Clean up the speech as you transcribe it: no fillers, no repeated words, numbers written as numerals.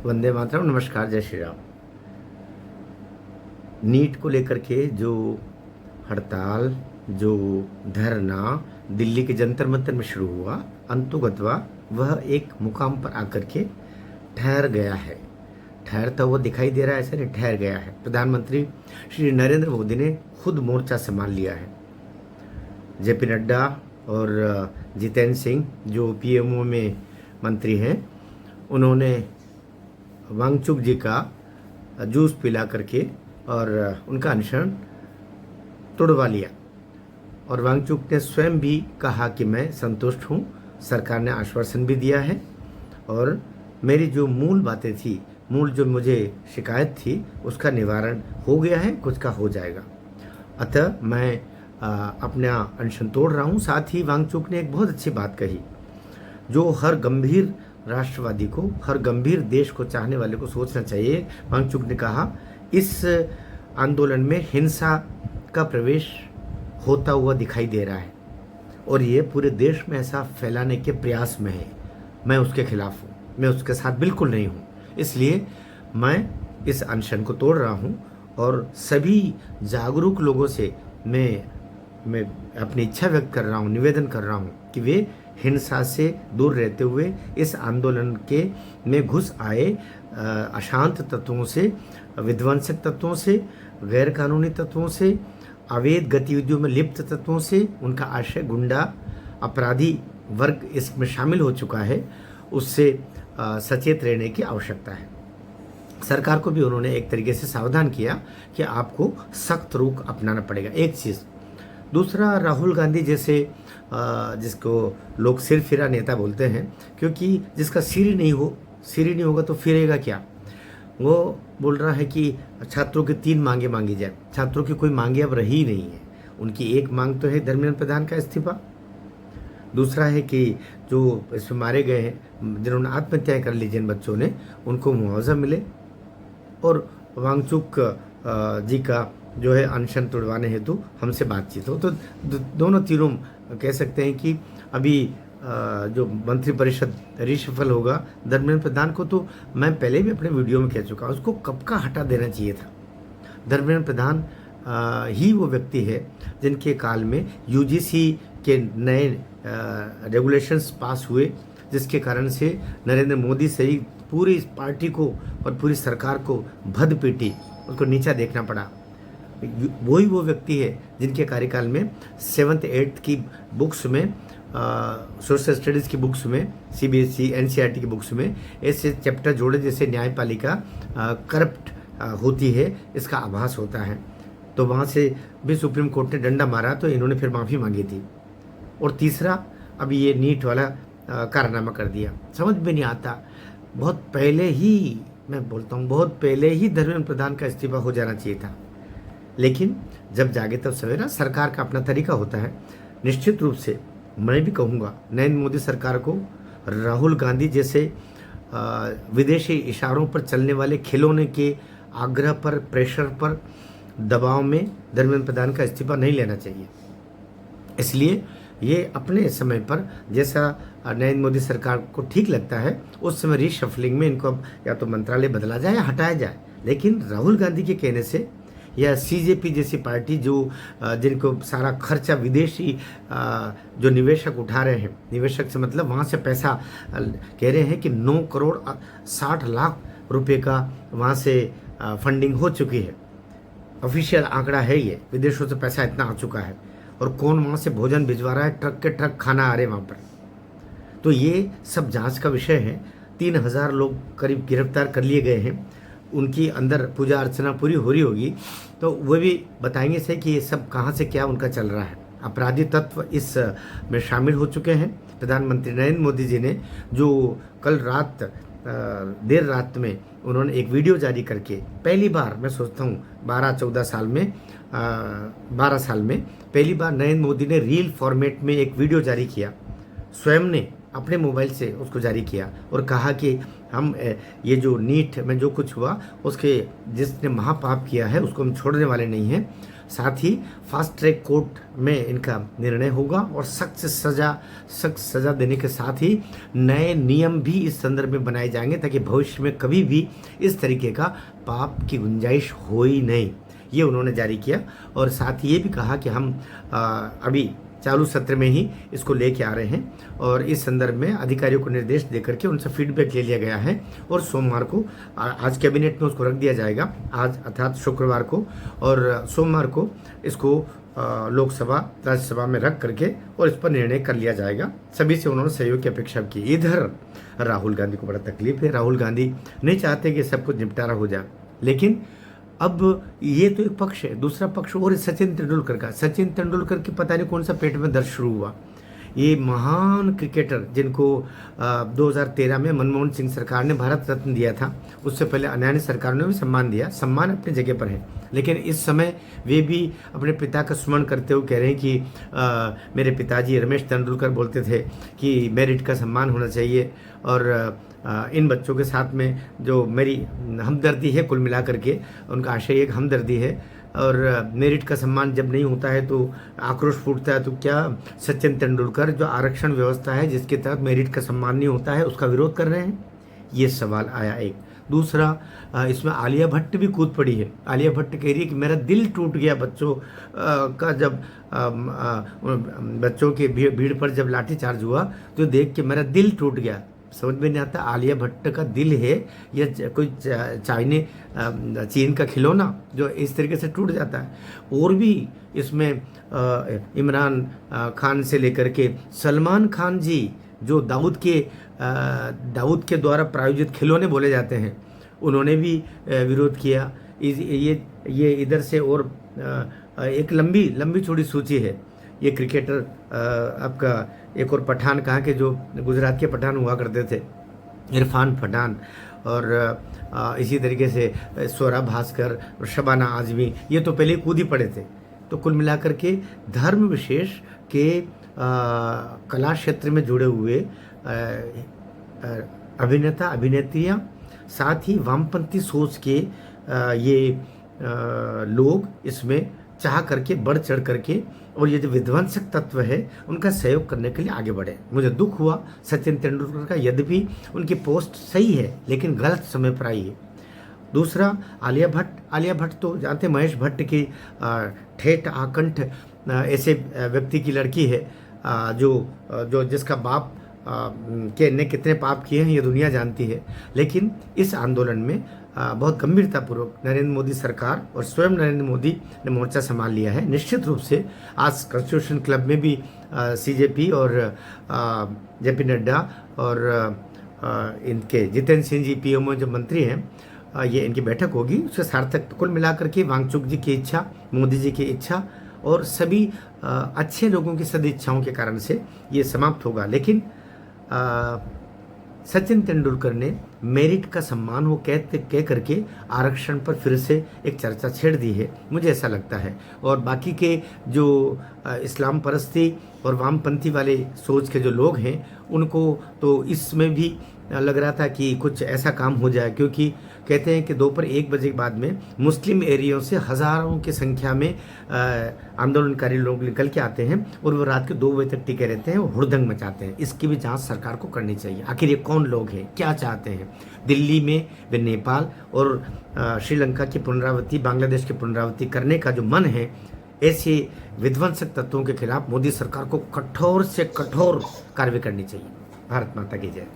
वंदे मातरम। नमस्कार, जय श्री राम। नीट को लेकर के जो हड़ताल, जो धरना दिल्ली के जंतर मंतर में शुरू हुआ, अंतुगतवा वह एक मुकाम पर आकर के ठहर गया है। ठहरता हुआ दिखाई दे रहा है, ऐसा नहीं, ठहर गया है। प्रधानमंत्री श्री नरेंद्र मोदी ने खुद मोर्चा संभाल लिया है। जेपी नड्डा और जितेंद्र सिंह जो पीएमओ में मंत्री हैं, उन्होंने वांगचुक जी का जूस पिला करके और उनका अनशन तोड़वा लिया। और वांगचुक ने स्वयं भी कहा कि मैं संतुष्ट हूँ, सरकार ने आश्वासन भी दिया है और मेरी जो मूल बातें थी, मूल जो मुझे शिकायत थी, उसका निवारण हो गया है, कुछ का हो जाएगा। अतः मैं अपना अनशन तोड़ रहा हूँ। साथ ही वांगचुक ने एक बहुत अच्छी बात कही, जो हर गंभीर राष्ट्रवादी को, हर गंभीर देश को चाहने वाले को सोचना चाहिए। वांगचुक ने कहा, इस आंदोलन में हिंसा का प्रवेश होता हुआ दिखाई दे रहा है और ये पूरे देश में ऐसा फैलाने के प्रयास में है। मैं उसके खिलाफ हूँ, मैं उसके साथ बिल्कुल नहीं हूँ। इसलिए मैं इस अनशन को तोड़ रहा हूँ और सभी जागरूक लोगों से मैं अपनी इच्छा व्यक्त कर रहा हूँ, निवेदन कर रहा हूँ कि वे हिंसा से दूर रहते हुए इस आंदोलन के में घुस आए अशांत तत्वों से, विध्वंसक तत्वों से, गैर कानूनी तत्वों से, अवैध गतिविधियों में लिप्त तत्वों से, उनका आशय गुंडा अपराधी वर्ग इसमें शामिल हो चुका है, उससे सचेत रहने की आवश्यकता है। सरकार को भी उन्होंने एक तरीके से सावधान किया कि आपको सख्त रुख अपनाना पड़ेगा। एक चीज़। दूसरा, राहुल गांधी जैसे जिसको लोग सिर फिरा नेता बोलते हैं, क्योंकि जिसका सिर ही नहीं होगा तो फिरेगा क्या। वो बोल रहा है कि छात्रों की 3 मांगे मांगी जाए। छात्रों की कोई मांगे अब रही नहीं है। उनकी एक मांग तो है धर्मेंद्र प्रधान का इस्तीफा। दूसरा है कि जो इसमें मारे गए हैं, जिन्होंने आत्महत्याएं कर ली, जिन बच्चों ने, उनको मुआवजा मिले। और वांगचुक जी का जो है अनशन तोड़वाने हेतु हमसे बातचीत हो। तो दोनों तीनों कह सकते हैं कि अभी जो मंत्रिपरिषद रिशफल होगा, धर्मेंद्र प्रधान को तो मैं पहले भी अपने वीडियो में कह चुका, उसको कब का हटा देना चाहिए था। धर्मेंद्र प्रधान ही वो व्यक्ति है जिनके काल में यूजीसी के नए रेगुलेशंस पास हुए, जिसके कारण से नरेंद्र मोदी सही पूरी पार्टी को और पूरी सरकार को भद पीटी, उसको नीचा देखना पड़ा। वही वो व्यक्ति है जिनके कार्यकाल में 7th 8th की बुक्स में, सोशल स्टडीज़ की बुक्स में, सीबीएसई एनसीईआरटी की बुक्स में ऐसे चैप्टर जोड़े जैसे न्यायपालिका करप्ट होती है, इसका आभास होता है। तो वहाँ से भी सुप्रीम कोर्ट ने डंडा मारा, तो इन्होंने फिर माफ़ी मांगी थी। और तीसरा, अभी ये नीट वाला कारनामा कर दिया। समझ में नहीं आता। बहुत पहले ही, मैं बोलता हूँ, बहुत पहले ही धर्मेंद्र प्रधान का इस्तीफा हो जाना चाहिए था। लेकिन जब जागे तब सवेरा। सरकार का अपना तरीका होता है। निश्चित रूप से मैं भी कहूँगा, नरेंद्र मोदी सरकार को राहुल गांधी जैसे विदेशी इशारों पर चलने वाले खिलौने के आग्रह पर, प्रेशर पर, दबाव में धर्मेंद्र प्रधान का इस्तीफा नहीं लेना चाहिए। इसलिए ये अपने समय पर, जैसा नरेंद्र मोदी सरकार को ठीक लगता है, उस समय रीशफलिंग में इनको अब या तो मंत्रालय बदला जाए या हटाया जाए। लेकिन राहुल गांधी के कहने से, या सीजेपी जैसी पार्टी जो जिनको सारा खर्चा विदेशी जो निवेशक उठा रहे हैं, निवेशक से मतलब वहाँ से पैसा कह रहे हैं कि 9 करोड़ 60 लाख रुपए का वहाँ से फंडिंग हो चुकी है। ऑफिशियल आंकड़ा है ये, विदेशों से पैसा इतना आ चुका है। और कौन वहाँ से भोजन भिजवा रहा है, ट्रक के ट्रक खाना आ रहे वहाँ पर। तो ये सब जांच का विषय है। 3000 लोग करीब गिरफ्तार कर लिए गए हैं। उनकी अंदर पूजा अर्चना पूरी हो रही होगी, तो वो भी बताएंगे से कि ये सब कहाँ से क्या उनका चल रहा है। अपराधी तत्व इस में शामिल हो चुके हैं। प्रधानमंत्री नरेंद्र मोदी जी ने जो कल रात, देर रात में उन्होंने एक वीडियो जारी करके, पहली बार मैं सोचता हूँ 12-14 साल में, 12 साल में पहली बार नरेंद्र मोदी ने रील फॉर्मेट में एक वीडियो जारी किया। स्वयं ने अपने मोबाइल से उसको जारी किया और कहा कि हम ये जो नीट में जो कुछ हुआ उसके जिसने महापाप किया है उसको हम छोड़ने वाले नहीं हैं। साथ ही फास्ट ट्रैक कोर्ट में इनका निर्णय होगा और सख्त सज़ा देने के साथ ही नए नियम भी इस संदर्भ में बनाए जाएंगे ताकि भविष्य में कभी भी इस तरीके का पाप की गुंजाइश हो ही नहीं। ये उन्होंने जारी किया और साथ ही ये भी कहा कि हम अभी चालू सत्र में ही इसको लेके आ रहे हैं और इस संदर्भ में अधिकारियों को निर्देश देकर के उनसे फीडबैक ले लिया गया है और सोमवार को आज कैबिनेट में उसको रख दिया जाएगा, आज अर्थात शुक्रवार को, और सोमवार को इसको लोकसभा राज्यसभा में रख करके और इस पर निर्णय कर लिया जाएगा। सभी से उन्होंने सहयोग की अपेक्षा की। इधर राहुल गांधी को बड़ा तकलीफ है। राहुल गांधी नहीं चाहते कि सब कुछ निपटारा हो जाए, लेकिन अब ये तो एक पक्ष है, दूसरा पक्ष और सचिन तेंदुलकर का। सचिन तेंदुलकर के पता नहीं कौन सा पेट में दर्द शुरू हुआ। ये महान क्रिकेटर जिनको 2013 में मनमोहन सिंह सरकार ने भारत रत्न दिया था, उससे पहले अन्य सरकार ने भी सम्मान दिया, सम्मान अपनी जगह पर है, लेकिन इस समय वे भी अपने पिता का स्मरण करते हुए कह रहे हैं कि मेरे पिताजी रमेश तेंदुलकर बोलते थे कि मेरिट का सम्मान होना चाहिए और इन बच्चों के साथ में जो मेरी हमदर्दी है, कुल मिलाकर के उनका आशय एक हमदर्दी है और मेरिट का सम्मान जब नहीं होता है तो आक्रोश फूटता है। तो क्या सचिन तेंदुलकर जो आरक्षण व्यवस्था है जिसके तहत मेरिट का सम्मान नहीं होता है उसका विरोध कर रहे हैं? ये सवाल आया एक। दूसरा, इसमें आलिया भट्ट भी कूद पड़ी है। आलिया भट्ट कह रही है कि मेरा दिल टूट गया बच्चों का, जब बच्चों के भीड़ पर जब लाठीचार्ज हुआ तो देख के मेरा दिल टूट गया। समझ में नहीं आता आलिया भट्ट का दिल है या कोई चीन का खिलौना जो इस तरीके से टूट जाता है। और भी इसमें इमरान खान से लेकर के सलमान खान जी जो दाऊद के द्वारा प्रायोजित खिलौने बोले जाते हैं, उन्होंने भी विरोध किया। ये इधर से और एक लंबी चौड़ी सूची है। ये क्रिकेटर आपका एक और पठान कहाँ के जो गुजरात के पठान हुआ करते थे, इरफान पठान, और इसी तरीके से स्वरा भास्कर और शबाना आजमी, ये तो पहले कूद ही पड़े थे। तो कुल मिलाकर के धर्म विशेष के कला क्षेत्र में जुड़े हुए अभिनेता अभिनेत्रियाँ, साथ ही वामपंथी सोच के ये लोग इसमें चाह करके बढ़ चढ़ करके और ये जो विध्वंसक तत्व है उनका सहयोग करने के लिए आगे बढ़े। मुझे दुख हुआ सचिन तेंदुलकर का, यद्यपि उनकी पोस्ट सही है लेकिन गलत समय पर आई है। दूसरा, आलिया भट्ट तो जानते महेश भट्ट की ठेठ आकंठ ऐसे व्यक्ति की लड़की है जो जिसका बाप के ने कितने पाप किए हैं ये दुनिया जानती है। लेकिन इस आंदोलन में बहुत गंभीरतापूर्वक नरेंद्र मोदी सरकार और स्वयं नरेंद्र मोदी ने मोर्चा संभाल लिया है। निश्चित रूप से आज कॉन्स्टिट्यूशन क्लब में भी सीजेपी और जेपी नड्डा और इनके जितेंद्र सिंह जी पीएमओ जो मंत्री हैं, ये इनकी बैठक होगी। उसके सार्थक कुल मिलाकर के वांगचुक जी की इच्छा, मोदी जी की इच्छा और सभी अच्छे लोगों की सदिच्छाओं के कारण से ये समाप्त होगा। लेकिन सचिन तेंदुलकर ने मेरिट का सम्मान वो कह करके आरक्षण पर फिर से एक चर्चा छेड़ दी है, मुझे ऐसा लगता है। और बाकी के जो इस्लाम परस्ती और वामपंथी वाले सोच के जो लोग हैं उनको तो इसमें भी लग रहा था कि कुछ ऐसा काम हो जाए, क्योंकि कहते हैं कि दोपहर 1 बजे के बाद में मुस्लिम एरियाओं से हज़ारों की संख्या में आंदोलनकारी लोग निकल के आते हैं और वो रात के 2 बजे तक टिके रहते हैं और हुड़दंग मचाते हैं। इसकी भी जांच सरकार को करनी चाहिए। आखिर ये कौन लोग हैं, क्या चाहते हैं? दिल्ली में वे नेपाल और श्रीलंका की पुनरावृत्ति, बांग्लादेश की पुनरावृत्ति करने का जो मन है, ऐसे विध्वंसक तत्वों के खिलाफ मोदी सरकार को कठोर से कठोर कार्रवाई करनी चाहिए। भारत माता की जय।